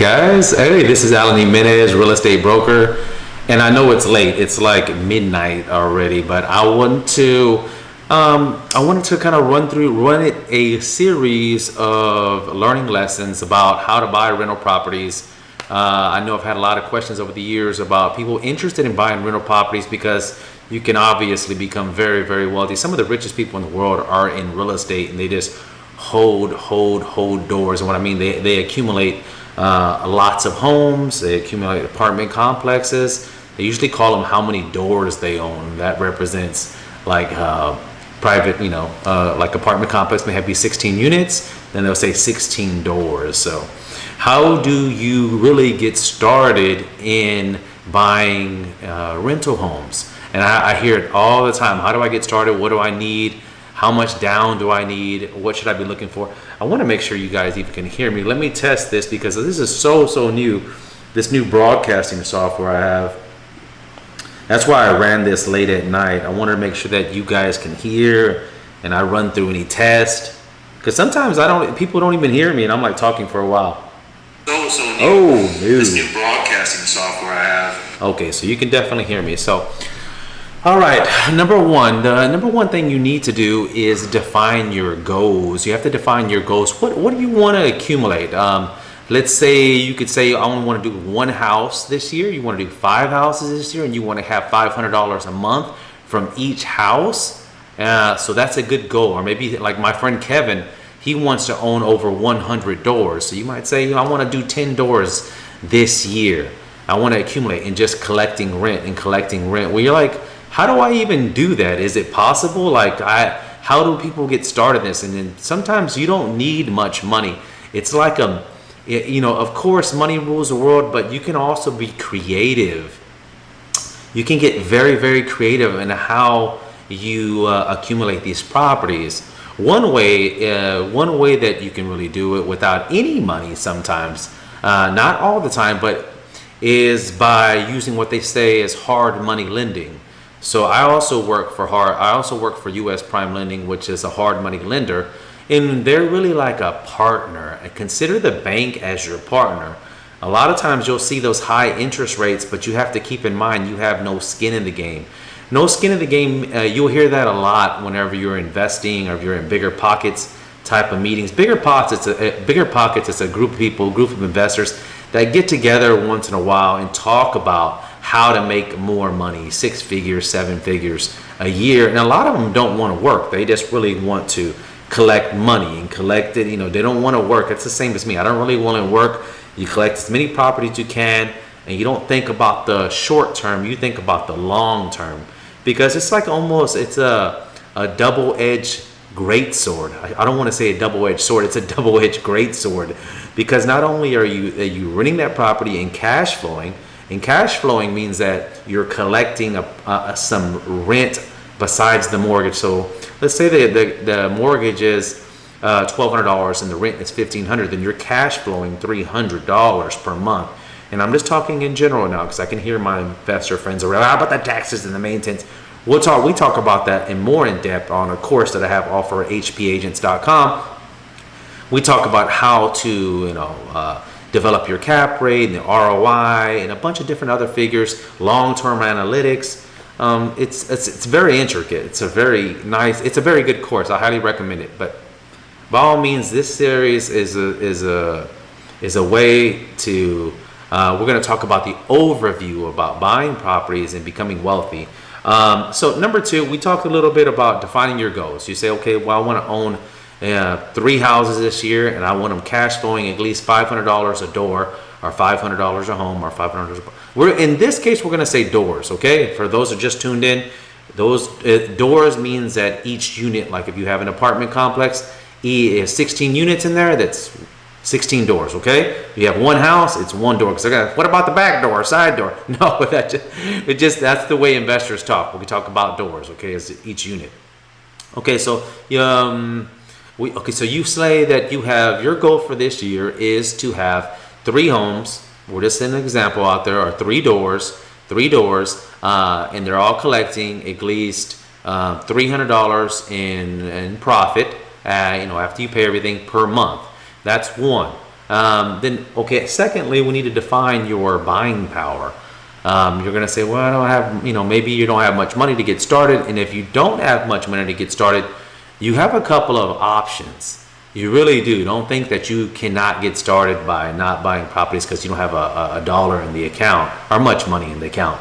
guys. Hey, this is Alan Jimenez, real estate broker. And I know it's late. It's like midnight already, but I wanted to kind of run it a series of learning lessons about how to buy rental properties. I know I've had a lot of questions over the years about people interested in buying rental properties because you can obviously become very, very wealthy. Some of the richest people in the world are in real estate, and they just hold doors. And what I mean, they accumulate lots of homes, they accumulate apartment complexes. They usually call them how many doors they own. That represents like private, like apartment complex may have be 16 units, then they'll say 16 doors. So how do you really get started in buying rental homes? And I hear it all the time. How do I get started? What do I need? How much down do I need? What should I be looking for? I want to make sure you guys even can hear me. Let me test this because this is so new. This new broadcasting software I have. That's why I ran this late at night. I wanted to make sure that you guys can hear and I run through any test. Because sometimes people don't even hear me and I'm like talking for a while. So new. Oh, no. This new broadcasting software I have. Okay, so you can definitely hear me. So all right, the number one thing you need to do is define your goals. You have to define your goals. What do you want to accumulate? Let's say you could say, I only want to do one house this year. You want to do 5 houses this year, and you want to have $500 a month from each house. So that's a good goal. Or maybe like my friend Kevin, he wants to own over 100 doors. So you might say, I want to do 10 doors this year. I want to accumulate and just collecting rent. Well, you're like, how do I even do that? Is it possible? How do people get started in this? And then sometimes you don't need much money. It's like of course money rules the world, but you can also be creative. You can get very, very creative in how you accumulate these properties. One way that you can really do it without any money sometimes, not all the time, but is by using what they say is hard money lending. So I also work for US Prime Lending, which is a hard money lender, and they're really like a partner. And consider the bank as your partner. A lot of times you'll see those high interest rates, but you have to keep in mind you have no skin in the game. No skin in the game, you'll hear that a lot whenever you're investing or if you're in bigger pockets type of meetings. Bigger pockets, it's a group of people, group of investors that get together once in a while and talk about how to make more money, 6 figures, 7 figures a year. And a lot of them don't want to work. They just really want to collect money and collect it. They don't want to work. It's the same as me. I don't really want to work. You collect as many properties as you can, and you don't think about the short term. You think about the long term, because it's like it's a double-edged great sword. I don't want to say a double-edged sword. It's a double-edged great sword, because not only are you renting that property and cash flowing. And cash flowing means that you're collecting some rent besides the mortgage. So let's say the mortgage is $1,200 and the rent is $1,500, then you're cash flowing $300 per month. And I'm just talking in general now because I can hear my investor friends around, how about the taxes and the maintenance? We talk about that in more in depth on a course that I have offered at hpagents.com. We talk about how to develop your cap rate and the ROI and a bunch of different other figures, long-term analytics. It's very intricate. It's a very good course. I highly recommend it. But by all means, this series is a way to. We're going to talk about the overview about buying properties and becoming wealthy. So number 2, we talked a little bit about defining your goals. You say, okay, well, I want to own 3 houses this year, and I want them cash flowing at least $500 a door, or $500 a home, or $500. In this case, we're going to say doors. Okay, for those who just tuned in, those doors means that each unit, like if you have an apartment complex, is 16 units in there. That's 16 doors. Okay, if you have one house, it's 1 door. Because what about the back door, side door? No, that's the way investors talk. We talk about doors. Okay, as each unit. Okay, so so you say that you have your goal for this year is to have 3 homes. We're just an example out there, or 3 doors, and they're all collecting at least $300 in profit. After you pay everything per month. That's one. Then, okay, secondly, we need to define your buying power. You're going to say, well, I don't have, maybe you don't have much money to get started. And if you don't have much money to get started, you have a couple of options. You really do. Don't think that you cannot get started by not buying properties because you don't have a dollar in the account or much money in the account.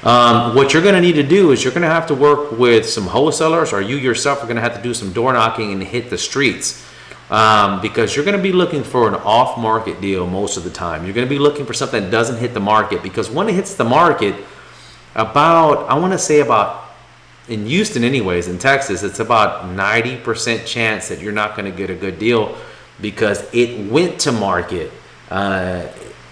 What you're going to need to do is you're going to have to work with some wholesalers, or you yourself are going to have to do some door knocking and hit the streets, because you're going to be looking for an off-market deal most of the time. You're going to be looking for something that doesn't hit the market, because when it hits the market, in Houston anyways, in Texas, it's about 90% chance that you're not going to get a good deal because it went to market.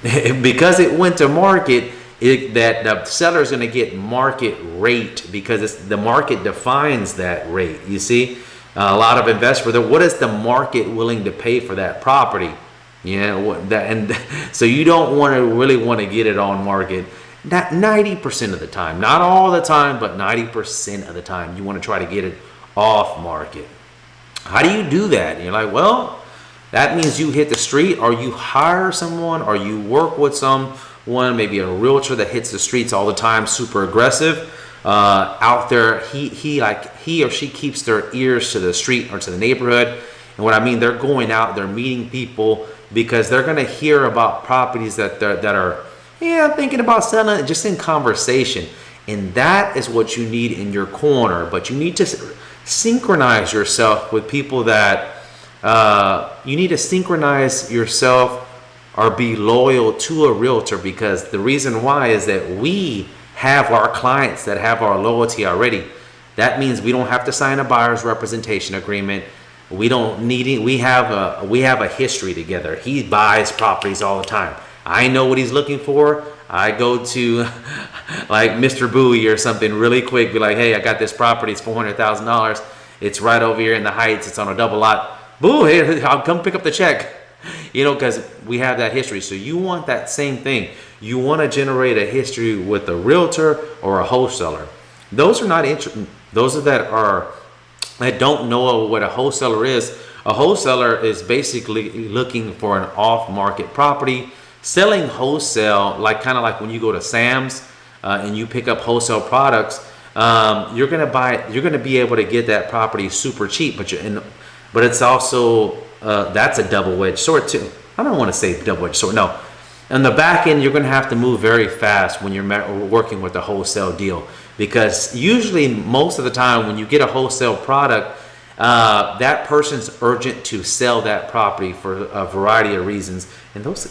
Because it went to market, that the seller is going to get market rate, because the market defines that rate. You see, a lot of investors, what is the market willing to pay for that property? So you don't really want to get it on market. Not 90% of the time, not all the time, but 90% of the time, you want to try to get it off market. How do you do that? And you're like, well, that means you hit the street, or you hire someone, or you work with someone, maybe a realtor that hits the streets all the time, super aggressive, out there. He or she keeps their ears to the street or to the neighborhood. And what I mean, they're going out, they're meeting people, because they're going to hear about properties that are thinking about selling it, just in conversation. And that is what you need in your corner. But you need to synchronize yourself with people that you need to synchronize yourself or be loyal to a realtor, because the reason why is that we have our clients that have our loyalty already. That means we don't have to sign a buyer's representation agreement. We don't need it. We have a history together. He buys properties all the time. I know what he's looking for. I go to like Mr. Bowie or something really quick, be like, hey, I got this property. It's $400,000. It's right over here in the Heights. It's on a double lot. Boo, hey, I'll come pick up the check. Because we have that history. So you want that same thing. You want to generate a history with a realtor or a wholesaler. Those are not those are that don't know what a wholesaler is. A wholesaler is basically looking for an off-market property. Selling wholesale, kind of like when you go to Sam's and you pick up wholesale products, you're gonna be able to get that property super cheap, but it's also that's a double-edged sword too. I don't want to say double-edged sword. No, on the back end, you're gonna have to move very fast when you're working with a wholesale deal, because usually most of the time when you get a wholesale product, that person's urgent to sell that property for a variety of reasons. And those,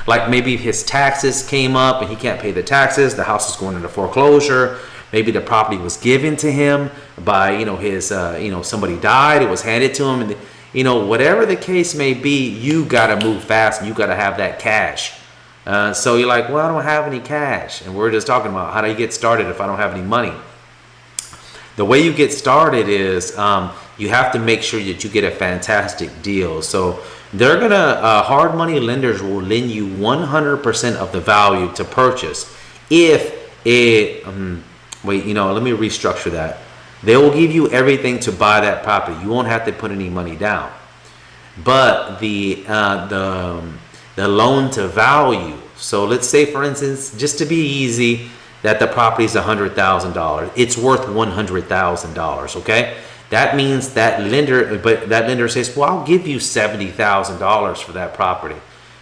like maybe his taxes came up and he can't pay the taxes, the house is going into foreclosure, maybe the property was given to him by, his, somebody died, it was handed to him, and whatever the case may be, you gotta move fast and you gotta have that cash. So you're like, well, I don't have any cash. And we're just talking about, how do you get started if I don't have any money? The way you get started is you have to make sure that you get a fantastic deal. So they're gonna hard money lenders will lend you 100% of the value to purchase. If it let me restructure that. They will give you everything to buy that property. You won't have to put any money down. But the loan to value. So let's say, for instance, just to be easy, that the property is $100,000. It's worth $100,000. Okay. That means that lender says, well, I'll give you $70,000 for that property.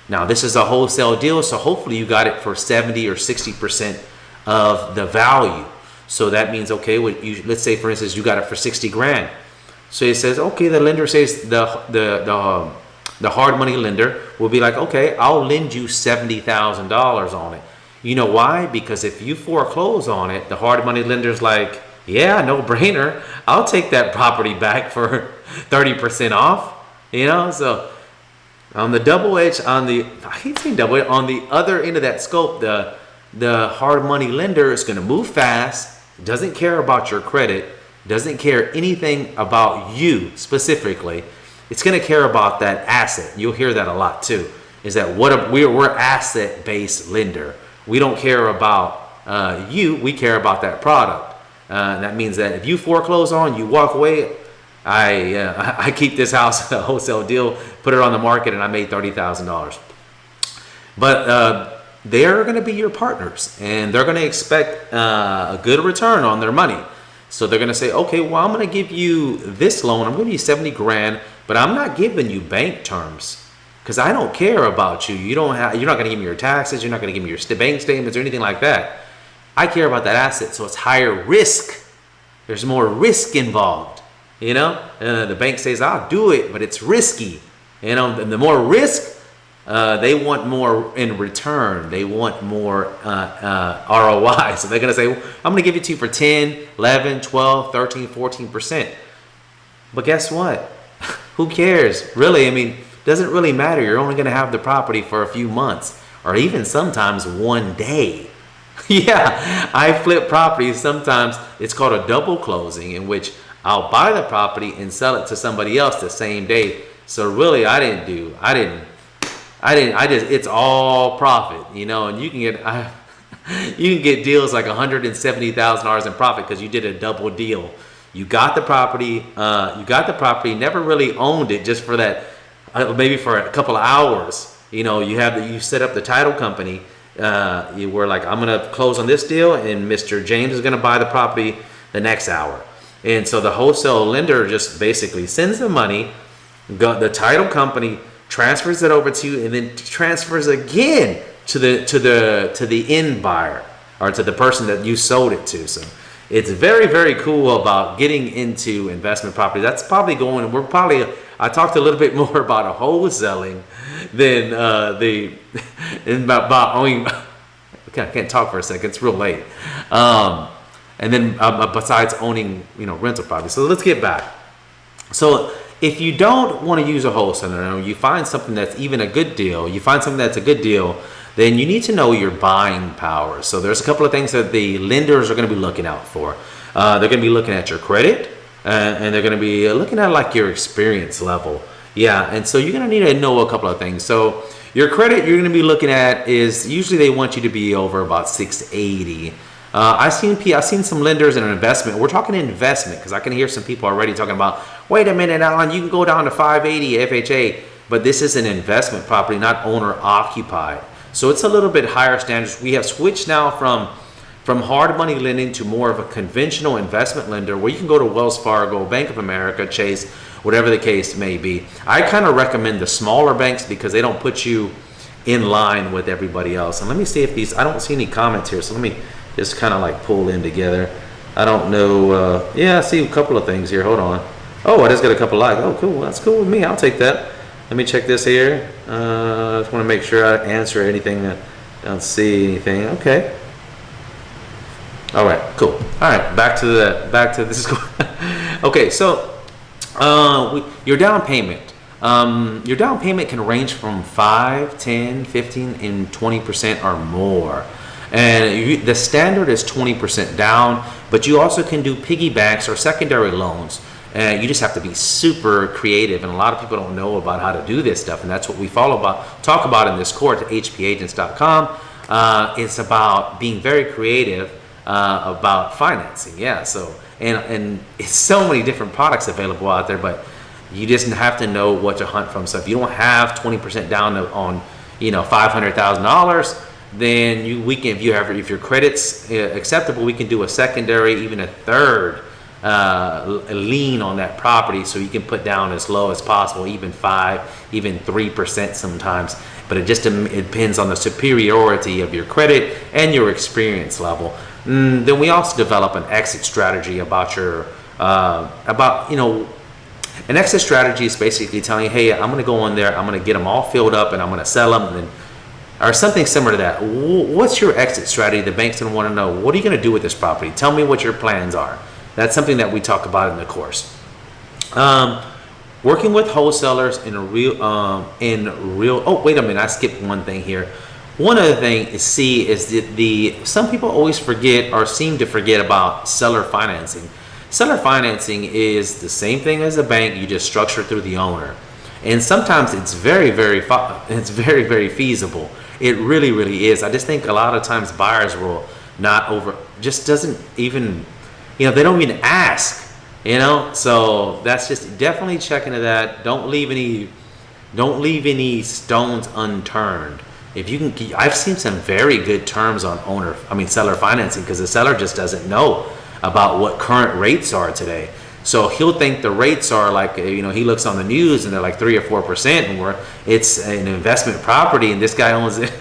Now, this is a wholesale deal, so hopefully you got it for 70 or 60% of the value. So that means, okay, let's say, for instance, you got it for 60 grand. So it says, okay, the lender says, the hard money lender will be like, okay, I'll lend you $70,000 on it. You know why? Because if you foreclose on it, the hard money lender's like, yeah, no brainer. I'll take that property back for 30% off. So on the on the other end of that scope, the hard money lender is going to move fast, doesn't care about your credit, doesn't care anything about you specifically. It's going to care about that asset. You'll hear that a lot too. Is that we're asset-based lender. We don't care about you. We care about that product. That means that if you foreclose on, you walk away, I keep this house a wholesale deal, put it on the market, and I made $30,000. But they're going to be your partners, and they're going to expect a good return on their money. So they're going to say, okay, well, I'm going to give you this loan. I'm going to give you 70 grand, but I'm not giving you bank terms because I don't care about you. You're not going to give me your taxes. You're not going to give me your bank statements or anything like that. I care about that asset, so it's higher risk. There's more risk involved. The bank says, I'll do it, but it's risky. And the more risk, they want more in return. They want more ROI. So they're going to say, I'm going to give it to you for 10, 11, 12, 13, 14%. But guess what? Who cares? Really, doesn't really matter. You're only going to have the property for a few months or even sometimes one day. Yeah, I flip properties. Sometimes it's called a double closing, in which I'll buy the property and sell it to somebody else the same day. So really, it's all profit, and you can get deals like $170,000 in profit because you did a double deal. You got the property, never really owned it, just for that, maybe for a couple of hours. You set up the title company. You were like, I'm going to close on this deal, and Mr. James is going to buy the property the next hour. And so the wholesale lender just basically sends the money, the title company transfers it over to you, and then transfers again to the end buyer, or to the person that you sold it to. So it's very, very cool about getting into investment property. That's probably I talked a little bit more about wholesaling than about owning. I can't talk for a second. It's real late. And then besides owning, rental property. So let's get back. So if you don't want to use a wholesaler, you find something that's even a good deal, then you need to know your buying power. So there's a couple of things that the lenders are going to be looking out for. They're going to be looking at your credit, and they're going to be looking at like your experience level. Yeah, and so you're going to need to know a couple of things. So your credit you're going to be looking at is usually they want you to be over about 680. I've seen some lenders in an investment. We're talking investment because I can hear some people already talking about, wait a minute, Alan, you can go down to 580 FHA, but this is an investment property, not owner occupied. So it's a little bit higher standards. We have switched now from hard money lending to more of a conventional investment lender, where you can go to Wells Fargo, Bank of America, Chase, whatever the case may be. I kind of recommend the smaller banks because they don't put you in line with everybody else. And let me see if I don't see any comments here, so let me just kind of like pull in together. I don't know. Yeah, I see a couple of things here. Hold on. Oh, I just got a couple likes. Oh, cool. That's cool with me. I'll take that. Let me check this here. I just want to make sure I answer anything. I don't see anything. Okay. All right. Cool. All right. Back to this. Okay. So your down payment. Your down payment can range from 5, 10, 15, and 20% or more. And the standard is 20% down, but you also can do piggybacks or secondary loans. And you just have to be super creative, and a lot of people don't know about how to do this stuff, and that's what we talk about in this course at hpagents.com. It's about being very creative about financing. Yeah, so and it's so many different products available out there, but you just have to know what to hunt from. So if you don't have 20% down on $500,000, then if your credit's acceptable, we can do a secondary, even a third lien on that property, so you can put down as low as possible, even 5, even 3% sometimes. But it depends on the superiority of your credit and your experience level. Then we also develop an exit strategy about an exit strategy is basically telling you, hey, I'm going to go in there, I'm going to get them all filled up, and I'm going to sell them, or something similar to that. What's your exit strategy? The bank's going to want to know, what are you going to do with this property? Tell me what your plans are. That's something that we talk about in the course. Working with wholesalers oh, wait a minute, I skipped one thing here. One other thing is some people always forget or seem to forget about seller financing. Seller financing is the same thing as a bank, you just structure through the owner. And sometimes it's very, very feasible. It really, really is. I just think a lot of times buyers will they don't even ask. You know, so that's just definitely check into that. Don't leave any stones unturned. If you can, I've seen some very good terms on seller financing, because the seller just doesn't know about what current rates are today. So he'll think the rates are like, he looks on the news and they're like 3 or 4%, and where it's an investment property and this guy owns it,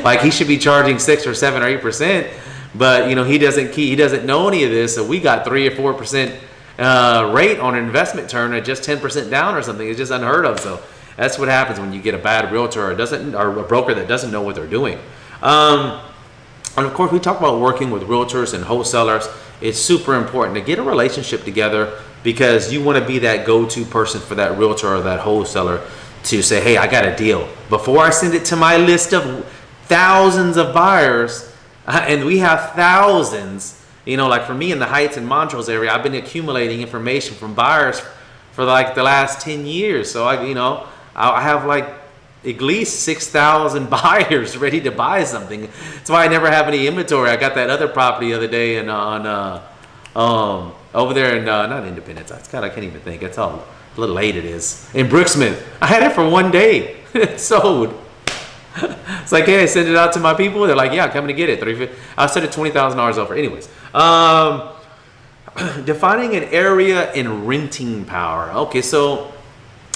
like he should be charging 6 or 7 or 8%, but he doesn't know any of this. So we got 3 or 4% rate on an investment term at just 10% down or something. It's just unheard of. So that's what happens when you get a bad realtor or a broker that doesn't know what they're doing. And of course, we talk about working with realtors and wholesalers. It's super important to get a relationship together, because you want to be that go-to person for that realtor or that wholesaler to say, hey, I got a deal. Before I send it to my list of thousands of buyers, and we have thousands, like for me in the Heights and Montrose area, I've been accumulating information from buyers for like the last 10 years. So I have like at least 6,000 buyers ready to buy something. That's why I never have any inventory. I got that other property the other day over there in not Independence. I can't even think. It's how little late it is. In Brooksmith, I had it for 1 day. It sold. It's like, hey, I send it out to my people. They're like, yeah, come to get it. I set it $20,000 over. Anyways, defining an area and renting power. Okay, so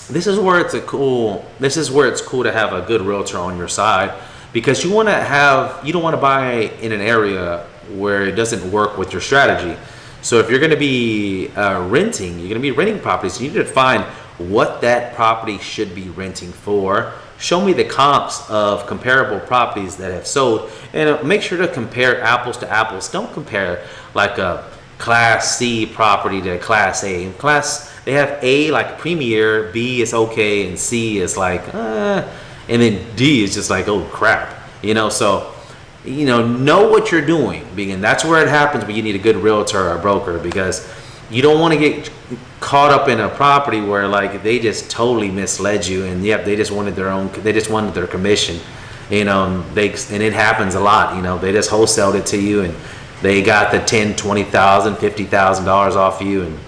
this is where it's cool to have a good realtor on your side, because you don't want to buy in an area where it doesn't work with your strategy. So if you're going to be renting properties, you need to find what that property should be renting for. Show me the comps of comparable properties that have sold, and make sure to compare apples to apples. Don't compare like a Class C property to Class A. They have A like premier, B is okay, and C is like, and then D is just like, oh crap. So know what you're doing, and that's where it happens when you need a good realtor or a broker, because you don't want to get caught up in a property where like they just totally misled you, and they just wanted their commission, and it happens a lot. They just wholesaled it to you, and they got the $10,000, $20,000, $50,000 off you, and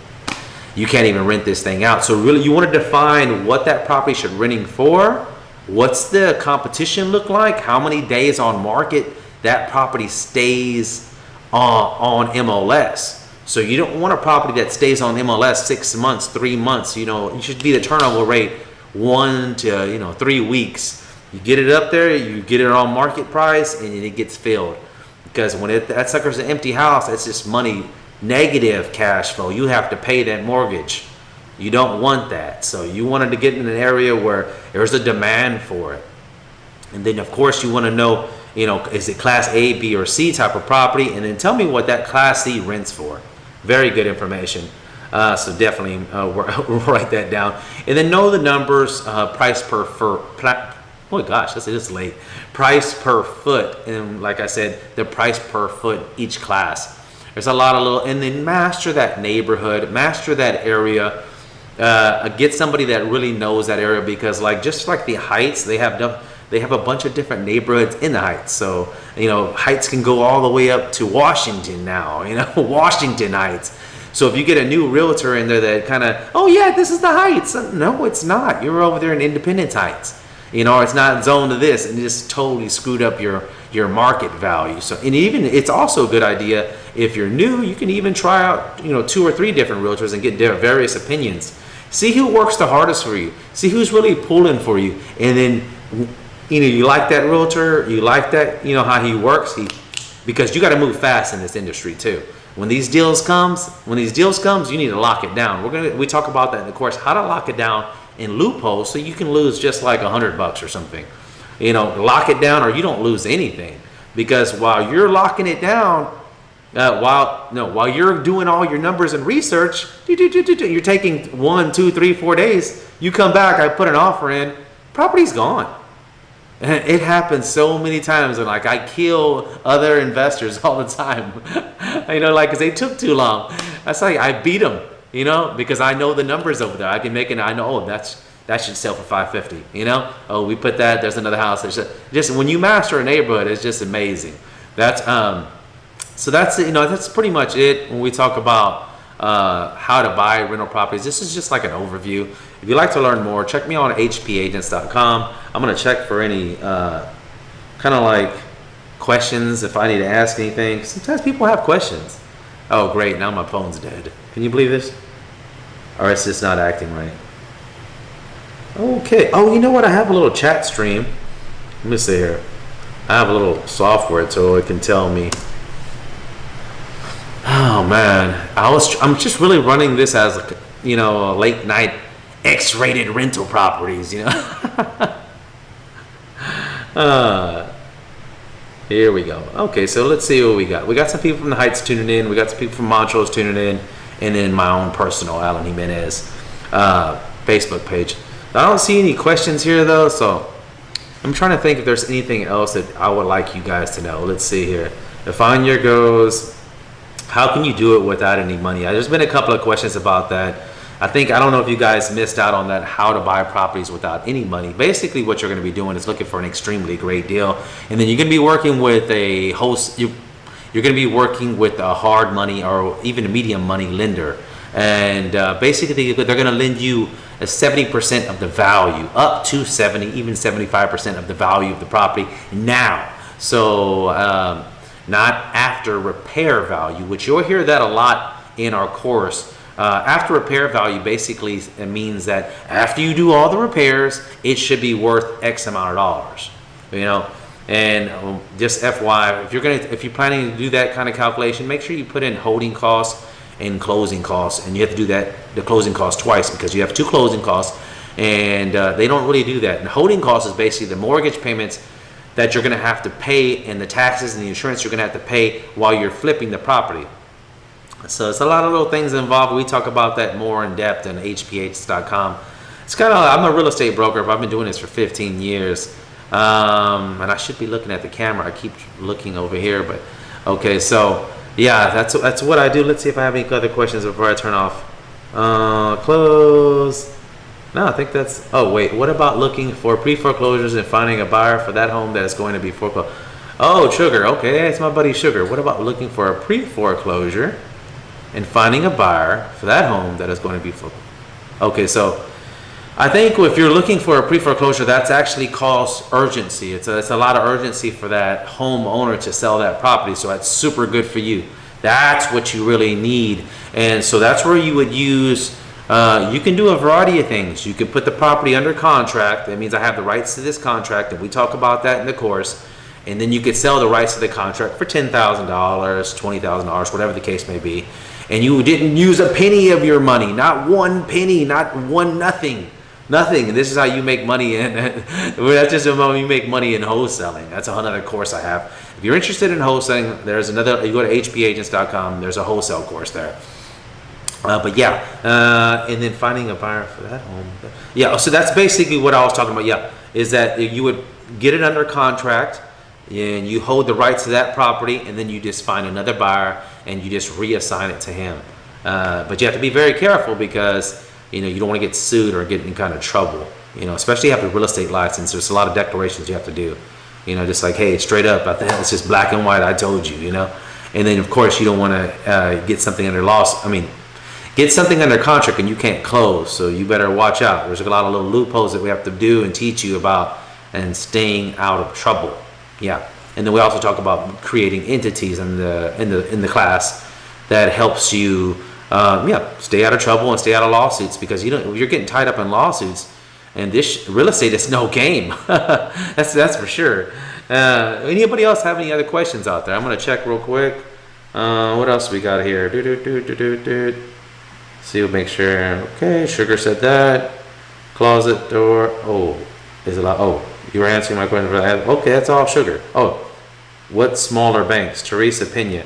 you can't even rent this thing out. So really, you want to define what that property should renting for. What's the competition look like? How many days on market that property stays on MLS? So you don't want a property that stays on MLS 6 months, 3 months. You should be the turnover rate 1 to 3 weeks. You get it up there, you get it on market price, and it gets filled. Because when that sucker's an empty house, that's just money, negative cash flow. You have to pay that mortgage. You don't want that. So you wanted to get in an area where there's a demand for it. And then of course you want to know, is it Class A, B, or C type of property? And then tell me what that Class C rents for. Very good information. So definitely write that down. And then know the numbers, price per oh gosh, this is late. Price per foot, and like I said, the price per foot each class. There's a lot of and then master that neighborhood, master that area. Get somebody that really knows that area, because just like the Heights, they have a bunch of different neighborhoods in the Heights. So Heights can go all the way up to Washington now. Washington Heights. So if you get a new realtor in there that kind of, oh yeah, this is the Heights. No, it's not. You're over there in Independence Heights. It's not zoned to this, and it just totally screwed up your market value. So, and even it's also a good idea if you're new, you can even try out 2 or 3 different realtors and get their various opinions. See who works the hardest for you. See who's really pulling for you, and then you like that realtor, you like that how he works. Because you got to move fast in this industry too. When these deals comes, you need to lock it down. We talk about that in the course, how to lock it down in loopholes so you can lose just like $100 or something. Lock it down, or you don't lose anything. Because while you're locking it down, while you're doing all your numbers and research, you're taking 1, 2, 3, 4 days. You come back, I put an offer in, property's gone. And it happens so many times, and I kill other investors all the time. Because they took too long. That's like I beat them, because I know the numbers over there. I can make it. I know, that should sell for $550. Oh, we put that. There's another house. Just when you master a neighborhood, it's just amazing. So that's that's pretty much it when we talk about how to buy rental properties. This is just like an overview. If you'd like to learn more, check me out on hpagents.com. I'm going to check for any kind of like questions if I need to ask anything. Sometimes people have questions. Oh, great. Now my phone's dead. Can you believe this? Or it's just not acting right. Okay. Oh, you know what? I have a little chat stream. Let me see here. I have a little software so it can tell me. Oh man, I'm just really running this as like, a late night X-rated rental properties. Here we go. Okay, so let's see what we got. We got some people from the Heights tuning in. We got some people from Montrose tuning in, and then my own personal Alan Jimenez Facebook page. I don't see any questions here though, so I'm trying to think if there's anything else that I would like you guys to know. Let's see here. Define your goals. How can you do it without any money? There's been a couple of questions about that. I don't know if you guys missed out on that, how to buy properties without any money. Basically, what you're going to be doing is looking for an extremely great deal. And then you're going to be working with a host. You're going to be working with a hard money or even a medium money lender. And basically, they're going to lend you a 70% of the value, up to 70, even 75% of the value of the property now. So, not after repair value, which you'll hear that a lot in our course. After repair value, basically it means that after you do all the repairs, it should be worth X amount of dollars. And just FYI, if you're planning to do that kind of calculation, make sure you put in holding costs and closing costs, and you have to do the closing costs twice because you have two closing costs, and they don't really do that. And holding costs is basically the mortgage payments that you're going to have to pay and the taxes and the insurance you're going to have to pay while you're flipping the property. So it's a lot of little things involved. We talk about that more in depth on hph.com. I'm a real estate broker. I've been doing this for 15 years. And I should be looking at the camera. I keep looking over here, but okay. So yeah, that's what I do. Let's see if I have any other questions before I turn off. Close. No, I think that's. Oh wait, what about looking for pre-foreclosures and finding a buyer for that home that is going to be foreclosed? Oh, Sugar. Okay, it's my buddy Sugar. What about looking for a pre-foreclosure and finding a buyer for that home that is going to be foreclosed? Okay, so I think if you're looking for a pre-foreclosure, that's actually calls urgency. It's a lot of urgency for that homeowner to sell that property. So that's super good for you. That's what you really need, and so that's where you would use. You can do a variety of things. You can put the property under contract. That means I have the rights to this contract, and we talk about that in the course. And then you could sell the rights to the contract for $10,000, $20,000, whatever the case may be. And you didn't use a penny of your money, not one penny, not one nothing. And this is how you make money that's just how you make money in wholesaling. That's another course I have. If you're interested in wholesaling, there's another. You go to hpagents.com. There's a wholesale course there. But yeah, and then finding a buyer for that home. Yeah, so that's basically what I was talking about. Yeah, is that you would get it under contract and you hold the rights to that property, and then you just find another buyer and you just reassign it to him. But you have to be very careful because you don't want to get sued or get in kind of trouble. Especially after a real estate license, there's a lot of declarations you have to do. Just like, hey, straight up, I think it's just black and white. I told you. And then of course you don't want to get something under get something under contract and you can't close, so you better watch out. There's a lot of little loopholes that we have to do and teach you about and staying out of trouble. Yeah, and then we also talk about creating entities in the class that helps you, stay out of trouble and stay out of lawsuits, because you're getting tied up in lawsuits, and this real estate is no game. that's for sure. Anybody else have any other questions out there? I'm gonna check real quick. What else we got here? See, we'll make sure. Okay, Sugar said that. Closet door. Oh, is it? Oh, you were answering my question for that. Okay, that's all Sugar. Oh, what smaller banks? Teresa Pena.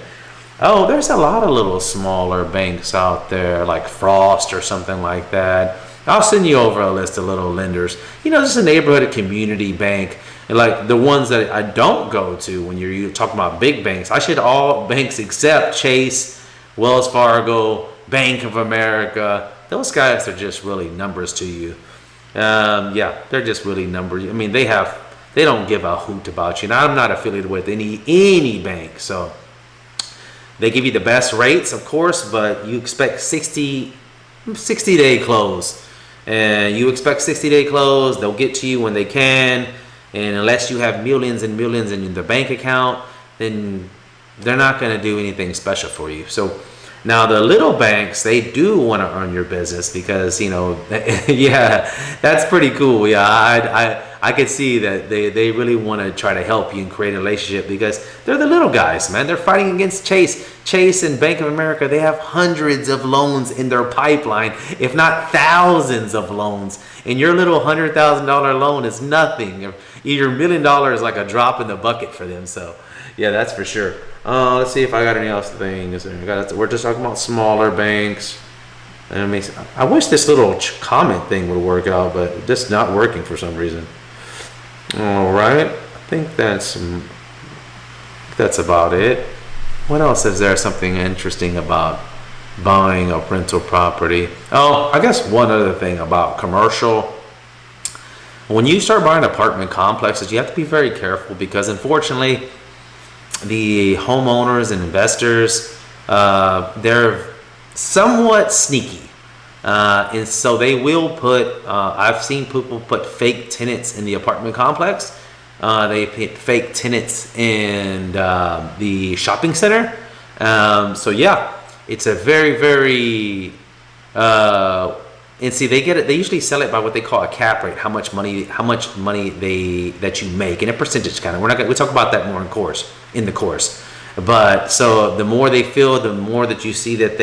Oh, there's a lot of little smaller banks out there, like Frost or something like that. I'll send you over a list of little lenders. Just a neighborhood community bank, and like the ones that I don't go to when you're talking about big banks. I should all banks except Chase, Wells Fargo, Bank of America. Those guys are just really numbers to you. They're just really numbers. I mean, they don't give a hoot about you. Now, I'm not affiliated with any bank, so They give you the best rates, of course, but you expect 60-day close. And you expect 60-day close, they'll get to you when they can. And unless you have millions and millions in the bank account, then they're not going to do anything special for you. So now the little banks, they do want to earn your business because, yeah, that's pretty cool. Yeah, I could see that they really want to try to help you and create a relationship because they're the little guys, man. They're fighting against Chase. Chase and Bank of America, they have hundreds of loans in their pipeline, if not thousands of loans. And your little $100,000 loan is nothing. Your $1 million is like a drop in the bucket for them. So, yeah, that's for sure. Let's see if I got any else things. We're just talking about smaller banks. I wish this little comment thing would work out, but it's just not working for some reason. All right, I think that's about it. What else is there? Something interesting about buying a rental property? Oh, I guess one other thing about commercial. When you start buying apartment complexes, you have to be very careful because unfortunately, the homeowners and investors, they're somewhat sneaky. And so they will put, I've seen people put fake tenants in the apartment complex. They put fake tenants in the shopping center. So yeah, it's a very, very, and see, they usually sell it by what they call a cap rate, how much money that you make in a percentage kind of. We'll talk about that more in the course. But so the more they feel, the more that you see that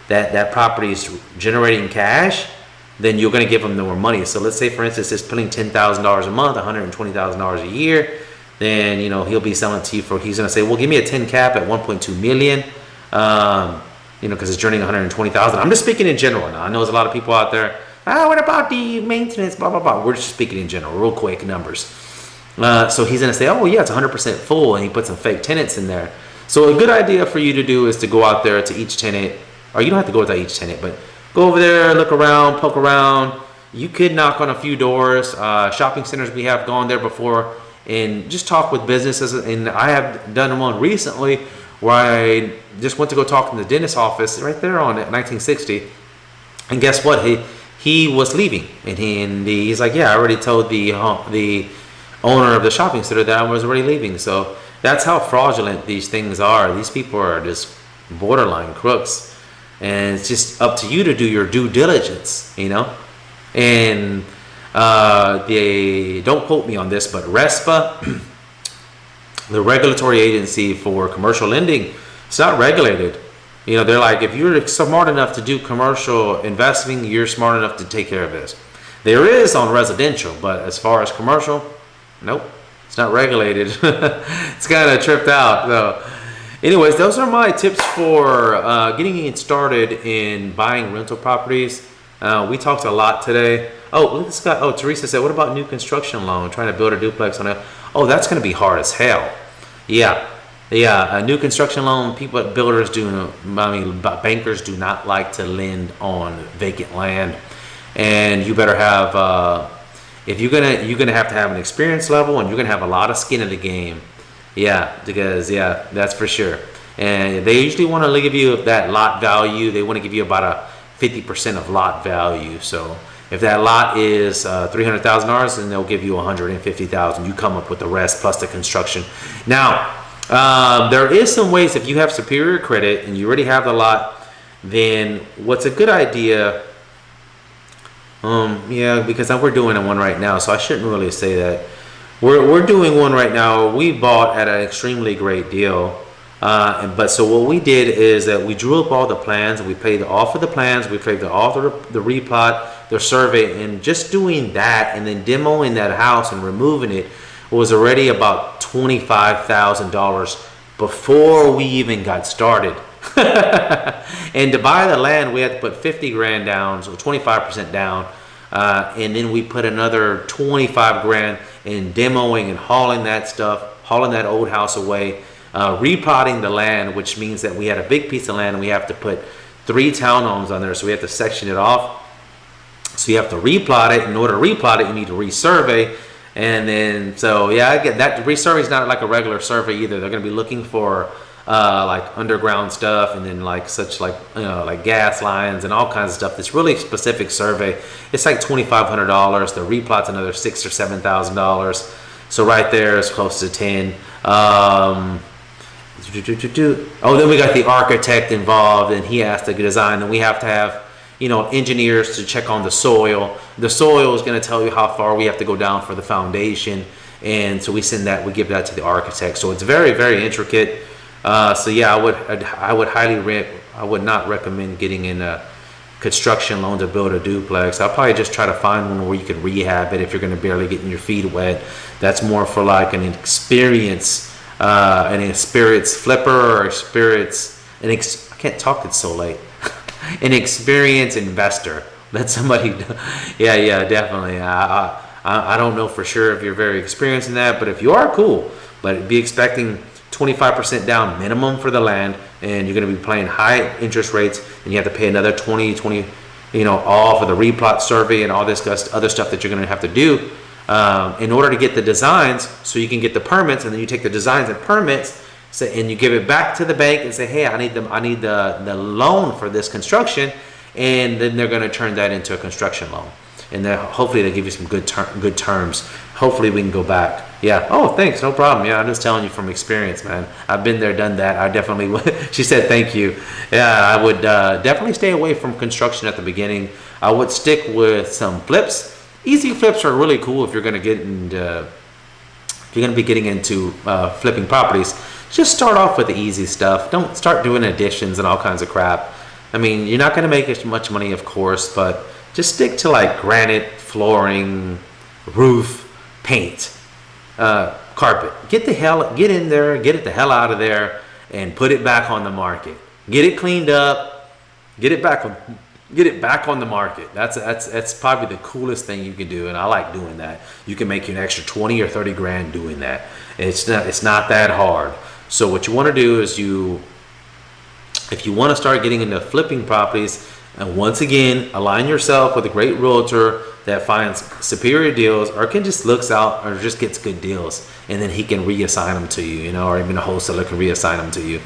that property is generating cash, then you're going to give them more money. So let's say, for instance, it's putting $10,000 a month, $120,000 a year. Then he'll be selling to you he's going to say, well, give me a 10 cap at 1.2 million. Because it's generating 120,000. I'm just speaking in general now. I know there's a lot of people out there. What about the maintenance? Blah blah blah. We're just speaking in general, real quick numbers. So he's going to say, oh yeah, it's 100% full, and he put some fake tenants in there. So a good idea for you to do is to go out there to each tenant. Or you don't have to go to each tenant, but go over there, look around, poke around. You could knock on a few doors. Shopping centers, we have gone there before, and just talk with businesses. And I have done one recently where I just went to go talk in the dentist office right there on 1960. And guess what? He was leaving, and he's like, yeah, I already told the owner of the shopping center that I was already leaving. So that's how fraudulent these things are. These people are just borderline crooks. And it's just up to you to do your due diligence, And they don't quote me on this, but RESPA, the regulatory agency for commercial lending, it's not regulated. They're like, if you're smart enough to do commercial investing, you're smart enough to take care of this. There is on residential, but as far as commercial, nope, it's not regulated. It's kind of tripped out, though. Anyways, those are my tips for getting started in buying rental properties. We talked a lot today. Teresa said, what about new construction loan? Trying to build a duplex on it. Oh, that's going to be hard as hell. Yeah. A new construction loan, bankers do not like to lend on vacant land. And you better have, if you're gonna have to have an experience level, and you're going to have a lot of skin in the game. Yeah, because that's for sure. And they usually want to give you that lot value. They want to give you about a 50% of lot value. So if that lot is $300,000, then they'll give you $150,000. You come up with the rest plus the construction. Now, there is some ways, if you have superior credit and you already have the lot, then what's a good idea? Because we're doing one right now, so I shouldn't really say that. We're doing one right now. We bought at an extremely great deal. But so what we did is that we drew up all the plans, and we paid off of the plans, we paid off the replot, the survey, and just doing that and then demoing that house and removing it was already about $25,000 before we even got started. And to buy the land, we had to put 50 grand down, so 25% down. And then we put another 25 grand in demoing and hauling that old house away, replotting the land, which means that we had a big piece of land and we have to put 3 townhomes on there, so we have to section it off. So you have to replot it. In order to replot it, you need to resurvey. And then, I get that resurvey is not like a regular survey either. They're going to be looking for like underground stuff, and then like such like like gas lines and all kinds of stuff. This really specific survey, it's like $2,500. The replot's another $6,000 or $7,000. So right there is close to 10. Oh, then we got the architect involved, and he has to design, and we have to have engineers to check on the soil. The soil is going to tell you how far we have to go down for the foundation, and so we give that to the architect. So it's very, very intricate. So yeah, I would not recommend getting in a construction loan to build a duplex. I'll probably just try to find one where you can rehab it if you're going to barely getting your feet wet. That's more for like an experienced flipper or I can't talk, it's so late. An experienced investor. Let somebody, yeah, definitely. I don't know for sure if you're very experienced in that, but if you are, cool. But be expecting 25% down minimum for the land, and you're going to be paying high interest rates, and you have to pay another 20, all for the replot survey and all this other stuff that you're going to have to do in order to get the designs, so you can get the permits, and then you take the designs and permits, and you give it back to the bank and say, hey, I need the loan for this construction, and then they're going to turn that into a construction loan, and then hopefully they give you some good terms. Hopefully we can go back. Yeah. Oh, thanks. No problem. Yeah, I'm just telling you from experience, man. I've been there, done that. I definitely would. She said thank you. Yeah, I would definitely stay away from construction at the beginning. I would stick with some flips. Easy flips are really cool if you're going to be getting into flipping properties. Just start off with the easy stuff. Don't start doing additions and all kinds of crap. I mean, you're not going to make as much money, of course, but just stick to like granite, flooring, roof, paint, carpet. Get in there, get it the hell out of there, and put it back on the market. Get it cleaned up, get it back on the market. That's probably the coolest thing you can do, and I like doing that. You can make you an extra 20 or 30 grand doing that. It's not that hard. So what you want to do is if you want to start getting into flipping properties, and once again, align yourself with a great realtor that finds superior deals, or can just looks out or just gets good deals, and then he can reassign them to you, or even a wholesaler can reassign them to you.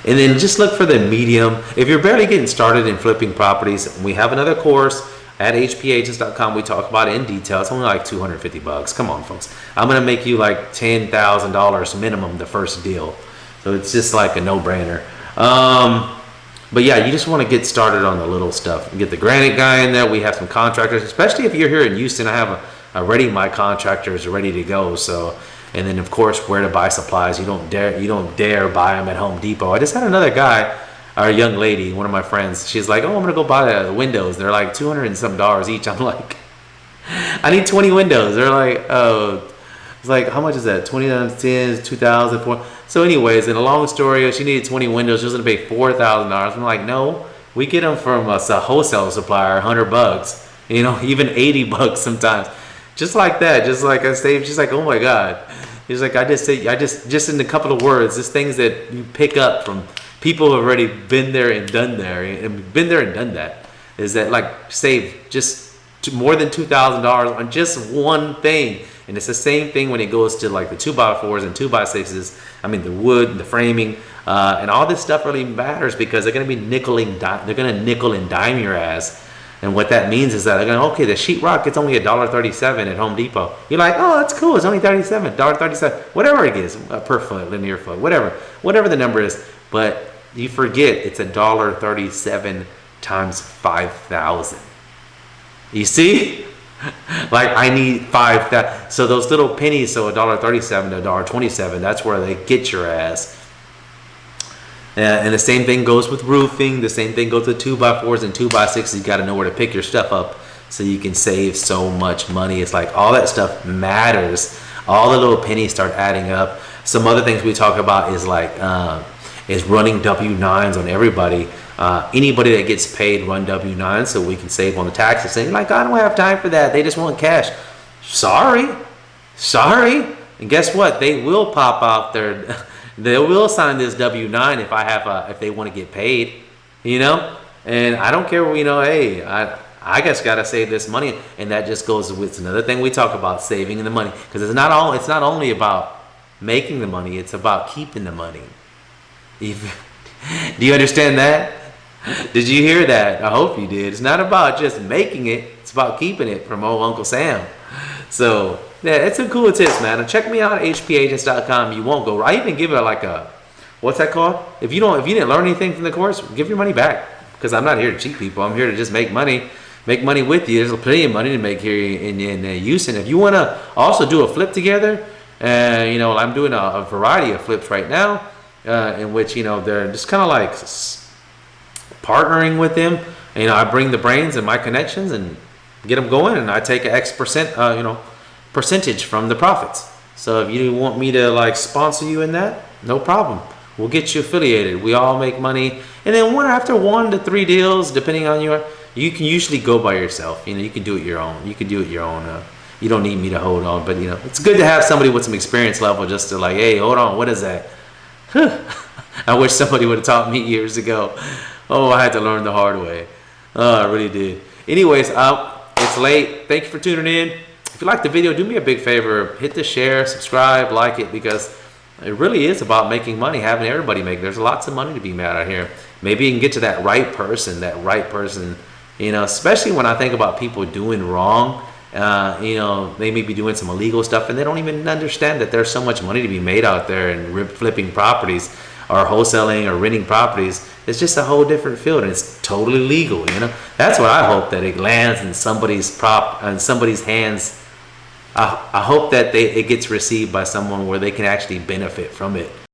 And then just look for the medium. If you're barely getting started in flipping properties, we have another course at hpagents.com. We talk about it in detail. It's only like $250. Come on, folks. I'm going to make you like $10,000 minimum the first deal. So it's just like a no-brainer. But yeah, you just want to get started on the little stuff. Get the granite guy in there. We have some contractors, especially if you're here in Houston. I have my contractors are ready to go. So, and then of course, where to buy supplies. You don't dare buy them at Home Depot. I just had another guy, or a young lady, one of my friends. She's like, oh, I'm gonna go buy the windows. They're like $200 and some each. I'm like, I need 20 windows. They're like, oh, it's like, how much is that? 20 times 10 is 2,000. So anyways, in a long story, she needed 20 windows. She was going to pay $4,000. I'm like, no, we get them from a wholesale supplier, $100, even $80 sometimes. Just like that, just like I saved. She's like, oh my God. He's like, I just in a couple of words, just things that you pick up from people who have already been there and done that, is that like save just more than $2,000 on just one thing. And it's the same thing when it goes to like the 2x4s and 2x6s. I mean, the wood, the framing, and all this stuff really matters, because they're going to be nickel and dime your ass. And what that means is that they're going, okay, the sheetrock, it's only $1.37 at Home Depot. You're like, oh, that's cool. It's only $1.37, whatever it is, per foot, linear foot, whatever the number is. But you forget it's $1.37 times 5,000. You see? Like, I need 5,000. So those little pennies, so $1.37 to $1.27, that's where they get your ass. And the same thing goes with roofing. The same thing goes with 2x4s and 2x6s. You got to know where to pick your stuff up so you can save so much money. It's like all that stuff matters. All the little pennies start adding up. Some other things we talk about is like is running W-9s on everybody. Anybody that gets paid, run W-9 so we can save on the taxes. And you're like, I don't have time for that. They just want cash. Sorry. And guess what? They will pop out their, they will sign this W-9 if they want to get paid, And I don't care, hey, I just got to save this money. And that just goes with another thing we talk about, saving the money. Because it's not only about making the money, it's about keeping the money. Do you understand that? Did you hear that? I hope you did. It's not about just making it. It's about keeping it from old Uncle Sam. So, yeah, it's some cool tips, man. And check me out at hpagents.com. You won't go right. I even give it like a, what's that called? If you didn't learn anything from the course, give your money back. Because I'm not here to cheat people. I'm here to just make money with you. There's plenty of money to make here in Houston. If you want to also do a flip together, I'm doing a variety of flips right now, in which, they're just kind of like partnering with them. I bring the brains and my connections and get them going, and I take an X percentage from the profits. So if you want me to like sponsor you in that, no problem. We'll get you affiliated. We all make money, and then after 1 to 3 deals, depending on you can usually go by yourself. You can do it your own. You can do it your own. You don't need me to hold on, but it's good to have somebody with some experience level just to like, hey, hold on, what is that? I wish somebody would have taught me years ago. Oh, I had to learn the hard way. Oh, I really did. Anyways, it's late. Thank you for tuning in. If you like the video, do me a big favor. Hit the share, subscribe, like it, because it really is about making money, having everybody make. There's lots of money to be made out here. Maybe you can get to that right person, especially when I think about people doing wrong. They may be doing some illegal stuff and they don't even understand that there's so much money to be made out there and flipping properties or wholesaling or renting properties. It's just a whole different field, and it's totally legal. That's what I hope, that it lands in somebody's hands. I hope that it gets received by someone where they can actually benefit from it.